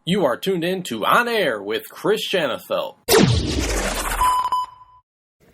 You are tuned in to On Air with Chris Janefeld.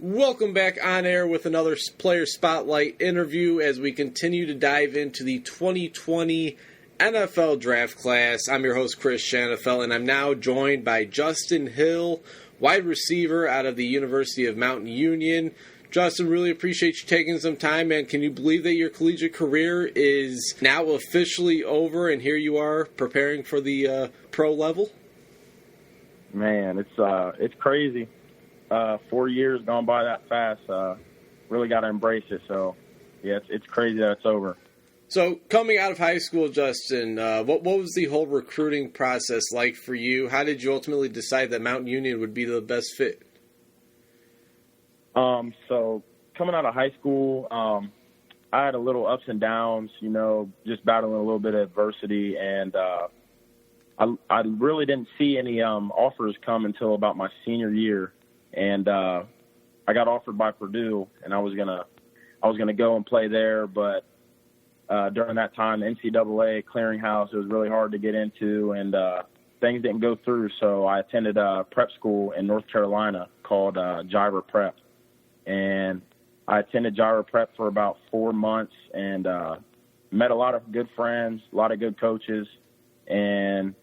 Welcome back on air with another Player Spotlight interview as we continue to dive into the 2020 NFL Draft Class. I'm your host, Chris Janefeld, and I'm now joined by Justin Hill, wide receiver out of the University of Mount Union. Justin, really appreciate you taking some time, man. Can you believe that your collegiate career is now officially over, and here you are preparing for the pro level? Man, it's crazy. 4 years gone by that fast. Really got to embrace it. So, yeah, it's crazy that it's over. So, coming out of high school, Justin, what was the whole recruiting process like for you? How did you ultimately decide that Mount Union would be the best fit? So coming out of high school, I had a little ups and downs, just battling a little bit of adversity. And I really didn't see any offers come until about my senior year. And I got offered by Purdue, and I was gonna go and play there. But during that time, the NCAA clearinghouse, it was really hard to get into, and things didn't go through. So I attended a prep school in North Carolina called Gyra Prep. And I attended Gyra Prep for about 4 months and met a lot of good friends, a lot of good coaches. And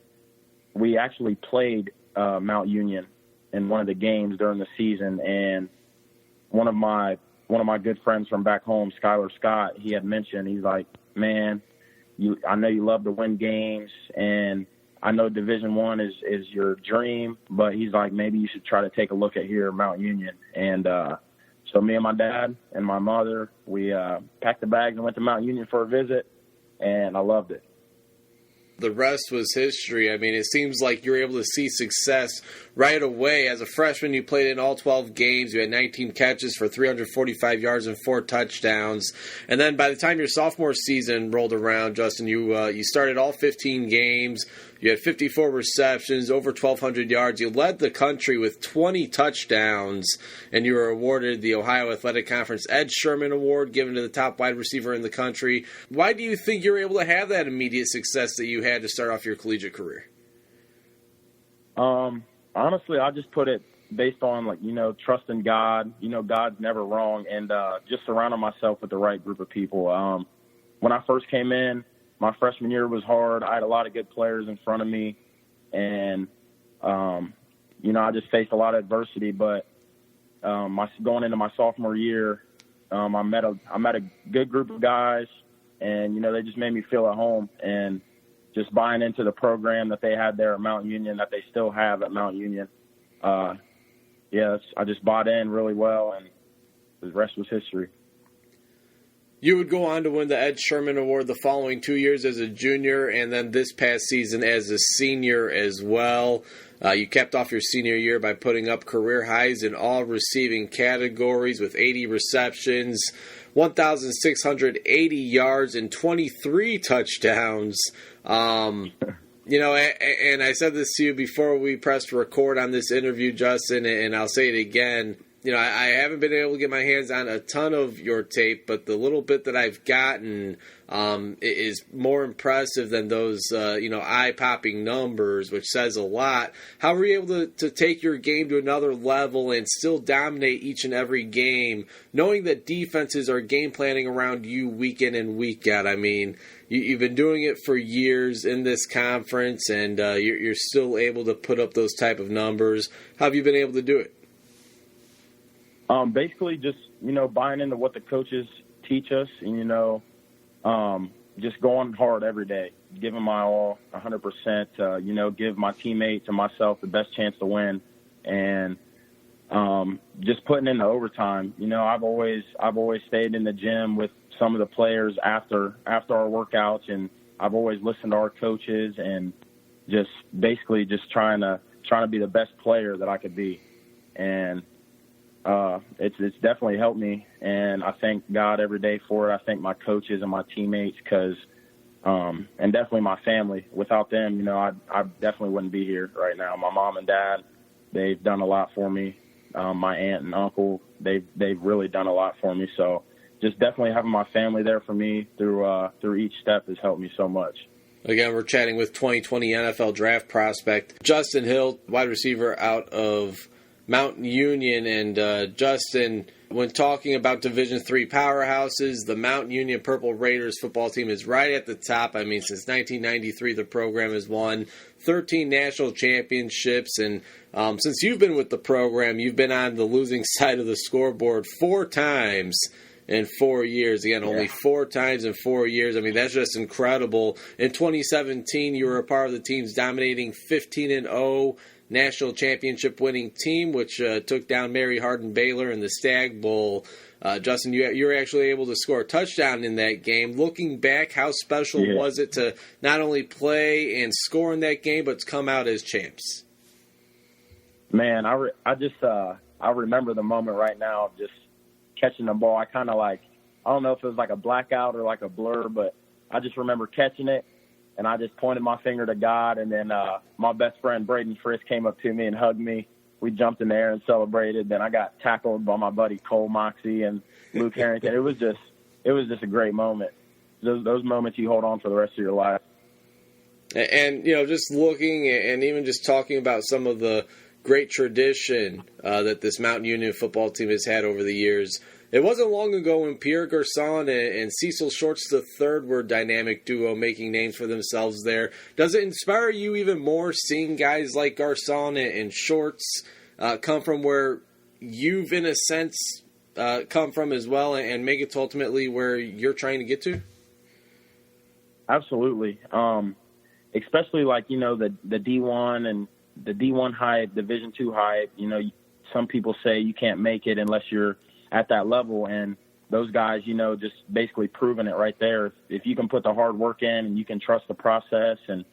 we actually played Mount Union in one of the games during the season. And one of my good friends from back home, Skylar Scott, he had mentioned, he's like, man, I know you love to win games, and I know Division I is your dream, but he's like, maybe you should try to take a look at here at Mount Union. And so me and my dad and my mother, we packed the bags and went to Mount Union for a visit, and I loved it. The rest was history. I mean, it seems like you're able to see success right away. As a freshman, you played in all 12 games. You had 19 catches for 345 yards and 4 touchdowns. And then by the time your sophomore season rolled around, Justin, you started all 15 games. You had 54 receptions, over 1,200 yards. You led the country with 20 touchdowns, and you were awarded the Ohio Athletic Conference Ed Sherman Award, given to the top wide receiver in the country. Why do you think you're able to have that immediate success that you had to start off your collegiate career? Honestly, I just put it based on, trusting God. God's never wrong, and just surrounding myself with the right group of people. When I first came in, my freshman year was hard. I had a lot of good players in front of me, and, I just faced a lot of adversity. But going into my sophomore year, I met a good group of guys, and, they just made me feel at home. And just buying into the program that they had there at Mount Union, that they still have at Mount Union, I just bought in really well, and the rest was history. You would go on to win the Ed Sherman Award the following 2 years as a junior, and then this past season as a senior as well. You capped off your senior year by putting up career highs in all receiving categories with 80 receptions, 1,680 yards, and 23 touchdowns. And I said this to you before we pressed record on this interview, Justin, and I'll say it again. I haven't been able to get my hands on a ton of your tape, but the little bit that I've gotten is more impressive than those, eye-popping numbers, which says a lot. How were you able to take your game to another level and still dominate each and every game, knowing that defenses are game planning around you week in and week out? I mean, you've been doing it for years in this conference, and you're still able to put up those type of numbers. How have you been able to do it? Basically just, buying into what the coaches teach us and, just going hard every day, giving my all 100%, give my teammates and myself the best chance to win, and just putting in the overtime. I've always stayed in the gym with some of the players after our workouts, and I've always listened to our coaches and just basically just trying to be the best player that I could be. And it's definitely helped me, and I thank God every day for it. I thank my coaches and my teammates and definitely my family. Without them, I definitely wouldn't be here right now. My mom and dad, they've done a lot for me. My aunt and uncle, they've really done a lot for me. So just definitely having my family there for me through each step has helped me so much. Again, we're chatting with 2020 NFL draft prospect Justin Hill, wide receiver out of Mount Union. And Justin, when talking about Division III powerhouses, the Mount Union Purple Raiders football team is right at the top. I mean, since 1993, the program has won 13 national championships. And since you've been with the program, you've been on the losing side of the scoreboard 4 times in 4 years. Again, only 4 times in 4 years. I mean, that's just incredible. In 2017, you were a part of the team's dominating 15-0 national championship winning team, which took down Mary Hardin Baylor in the Stag Bowl. Justin, you were actually able to score a touchdown in that game. Looking back, how special was it to not only play and score in that game, but to come out as champs? Man, I remember the moment right now, just catching the ball. I kind of I don't know if it was like a blackout or like a blur, but I just remember catching it, and I just pointed my finger to God, and then my best friend Braden Frisk came up to me and hugged me. We jumped in the air and celebrated. Then I got tackled by my buddy Cole Moxie and Luke Harrington. It was just a great moment. Those moments you hold on for the rest of your life. And just looking and even just talking about some of the great tradition that this Mount Union football team has had over the years. It wasn't long ago when Pierre Garçon and Cecil Shorts III were a dynamic duo making names for themselves there. Does it inspire you even more seeing guys like Garçon and Shorts come from where you've, in a sense, come from as well and make it to ultimately where you're trying to get to? Absolutely. Especially the D1 and the D1 hype, Division II hype. Some people say you can't make it unless you're at that level, and those guys, just basically proving it right there. If you can put the hard work in and you can trust the process and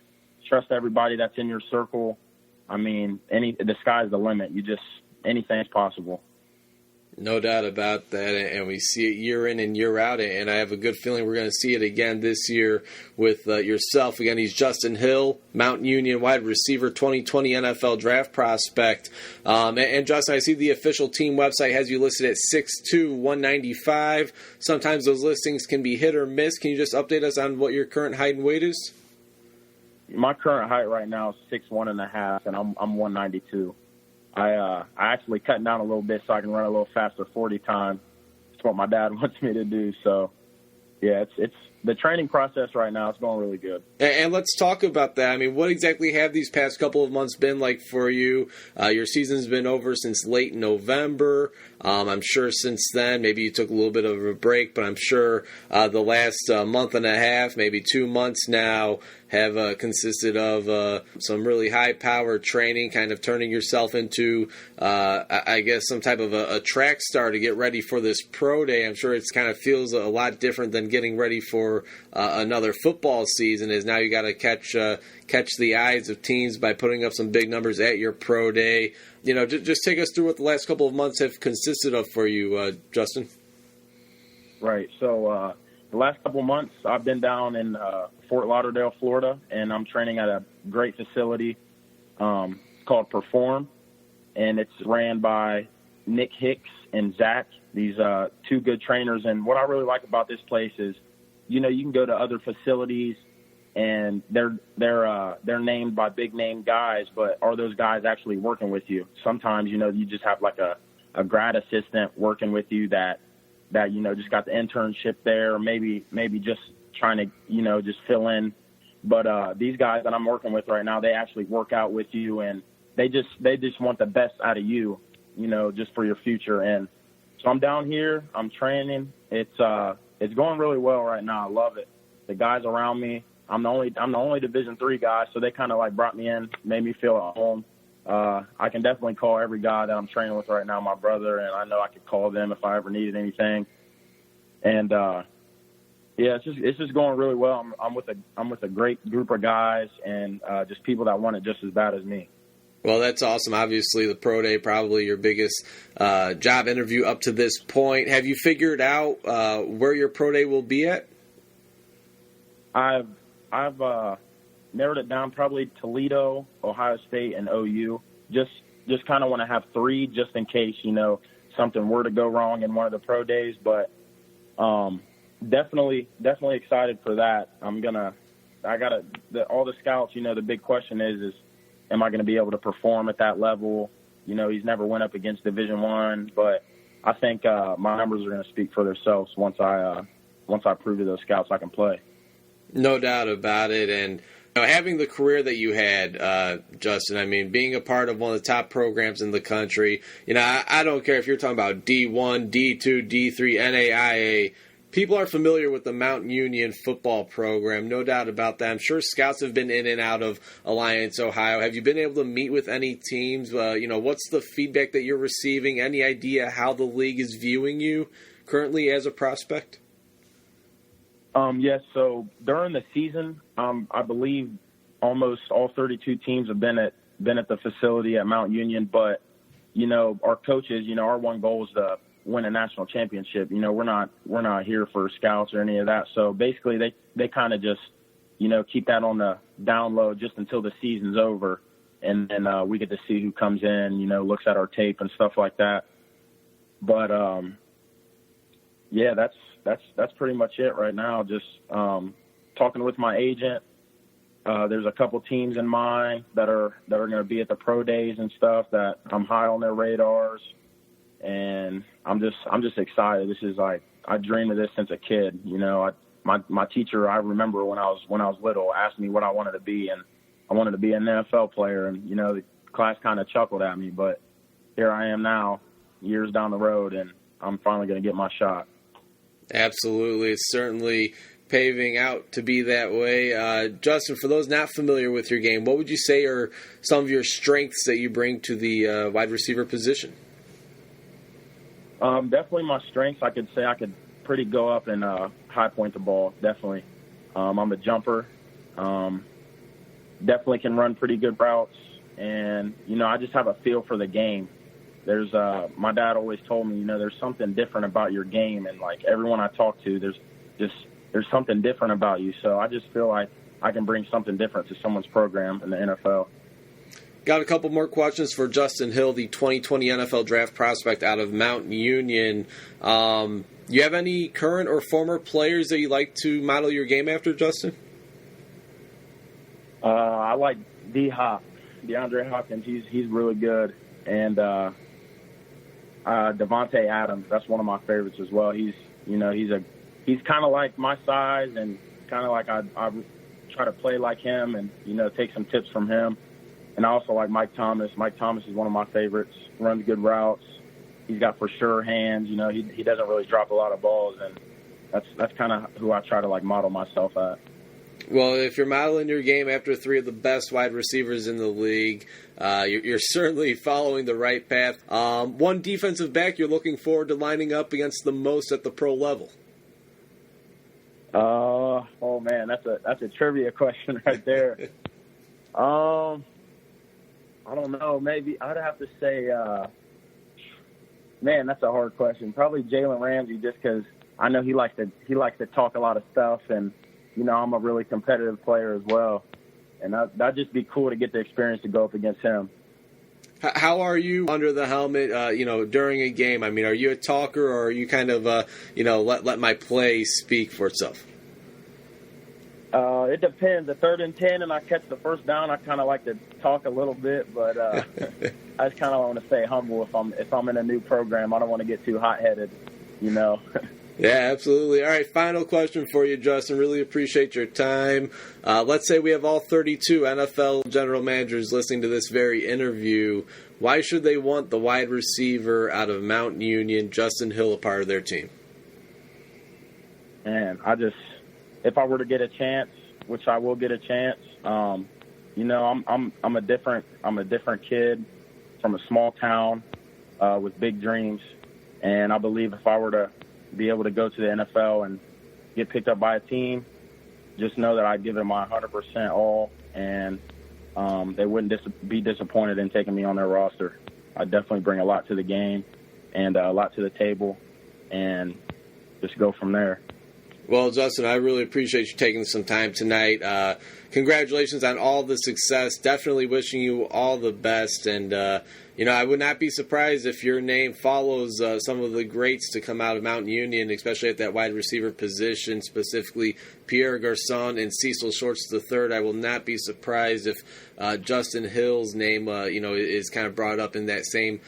trust everybody that's in your circle, I mean, the sky's the limit. Anything's possible. No doubt about that, and we see it year in and year out, and I have a good feeling we're going to see it again this year with yourself. Again, he's Justin Hill, Mount Union wide receiver, 2020 NFL draft prospect. And Justin, I see the official team website has you listed at 6'2", 195. Sometimes those listings can be hit or miss. Can you just update us on what your current height and weight is? My current height right now is 6'1.5", and I'm 192. I actually cutting down a little bit so I can run a little faster 40 time. It's what my dad wants me to do. So, yeah, it's the training process right now. It's going really good. And let's talk about that. I mean, what exactly have these past couple of months been like for you? Your season's been over since late November. I'm sure since then, maybe you took a little bit of a break, but I'm sure the last month and a half, maybe 2 months now, have consisted of some really high-powered training, kind of turning yourself into, I guess, some type of a track star to get ready for this pro day. I'm sure it kind of feels a lot different than getting ready for another football season, as now you got to catch the eyes of teams by putting up some big numbers at your pro day. Just take us through what the last couple of months have consisted of for you, Justin. Right. So the last couple of months, I've been down in Fort Lauderdale, Florida, and I'm training at a great facility called Perform, and it's ran by Nick Hicks and Zach, these 2 good trainers. And what I really like about this place is, you can go to other facilities and they're named by big name guys, but are those guys actually working with you? Sometimes, you just have like a grad assistant working with you that just got the internship there, or maybe just trying to, just fill in. But these guys that I'm working with right now, they actually work out with you, and they just want the best out of you, just for your future. And so I'm down here, I'm training. It's going really well right now. I love it. The guys around me, I'm the only Division III guy, so they kind of brought me in, made me feel at home. I can definitely call every guy that I'm training with right now my brother, and I know I could call them if I ever needed anything. And it's just going really well. I'm with a great group of guys, and just people that want it just as bad as me. Well, that's awesome. Obviously, the pro day probably your biggest job interview up to this point. Have you figured out where your pro day will be at? I've narrowed it down, probably Toledo, Ohio State, and OU. Just kind of want to have 3 just in case, something were to go wrong in one of the pro days. But definitely excited for that. I'm gonna all the scouts, the big question is am I going to be able to perform at that level? He's never went up against Division I, but I think my numbers are going to speak for themselves once I prove to those scouts I can play. No doubt about it. And having the career that you had, Justin, I mean, being a part of one of the top programs in the country, I don't care if you're talking about D1, D2, D3, NAIA. People are familiar with the Mount Union football program, no doubt about that. I'm sure scouts have been in and out of Alliance, Ohio. Have you been able to meet with any teams? What's the feedback that you're receiving? Any idea how the league is viewing you currently as a prospect? Yes, so during the season, I believe almost all 32 teams have been at the facility at Mount Union. But, our coaches, our one goal is to win a national championship. We're not here for scouts or any of that. So basically they kind of just, keep that on the down low just until the season's over. And then we get to see who comes in, looks at our tape and stuff like that. But, yeah, that's pretty much it right now. Just talking with my agent. There's a couple teams in mind that are going to be at the pro days and stuff that I'm high on their radars. And I'm just excited. This is like, I dreamed of this since a kid. My teacher, I remember when I was little, asked me what I wanted to be, and I wanted to be an NFL player. And the class kind of chuckled at me, but here I am now, years down the road, and I'm finally going to get my shot. Absolutely, it's certainly paving out to be that way. Justin, for those not familiar with your game, what would you say are some of your strengths that you bring to the wide receiver position? Definitely my strengths. I could say I could pretty go up and high point the ball. Definitely. I'm a jumper. Definitely can run pretty good routes. And, I just have a feel for the game. There's my dad always told me, there's something different about your game. And, like, everyone I talk to, there's something different about you. So I just feel like I can bring something different to someone's program in the NFL. Got a couple more questions for Justin Hill, the 2020 NFL draft prospect out of Mount Union. You have any current or former players that you like to model your game after, Justin? I like D-Hop, DeAndre Hopkins. He's really good. And Devontae Adams, that's one of my favorites as well. He's kind of like my size, and kind of like I try to play like him and, take some tips from him. And I also like Mike Thomas. Mike Thomas is one of my favorites. Runs good routes. He's got for sure hands. He doesn't really drop a lot of balls, and that's kind of who I try to like model myself at. Well, if you're modeling your game after three of the best wide receivers in the league, you're certainly following the right path. One defensive back you're looking forward to lining up against the most at the pro level? Oh man, that's a trivia question right there. I don't know. Maybe I'd have to say, man, that's a hard question. Probably Jalen Ramsey, just because I know he likes to talk a lot of stuff, and I'm a really competitive player as well, and that'd just be cool to get the experience to go up against him. How are you under the helmet? During a game. I mean, are you a talker, or are you kind of let my play speak for itself? It depends. The 3rd and 10, and I catch the first down, I kind of like to talk a little bit, but I just kind of want to stay humble if I'm in a new program. I don't want to get too hot-headed, Yeah, absolutely. All right, final question for you, Justin. Really appreciate your time. Let's say we have all 32 NFL general managers listening to this very interview. Why should they want the wide receiver out of Mount Union, Justin Hill, a part of their team? Man, if I were to get a chance, which I will get a chance, I'm a different kid from a small town with big dreams, and I believe if I were to be able to go to the NFL and get picked up by a team, just know that I'd give it my 100% all, and they wouldn't be disappointed in taking me on their roster. I definitely bring a lot to the game and a lot to the table, and just go from there. Well, Justin, I really appreciate you taking some time tonight. congratulations on all the success. Definitely wishing you all the best. And, I would not be surprised if your name follows some of the greats to come out of Mountain Union, especially at that wide receiver position, specifically Pierre Garçon and Cecil Shorts III. I will not be surprised if Justin Hill's name, is kind of brought up in that same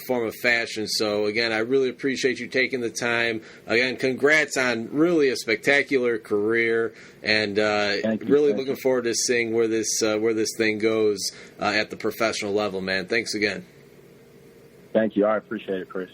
form of fashion. So, again, I really appreciate you taking the time. Again, congrats on really a spectacular career, and really looking forward to seeing where this thing goes at the professional level, man. Thanks again. Thank you. I appreciate it, Chris.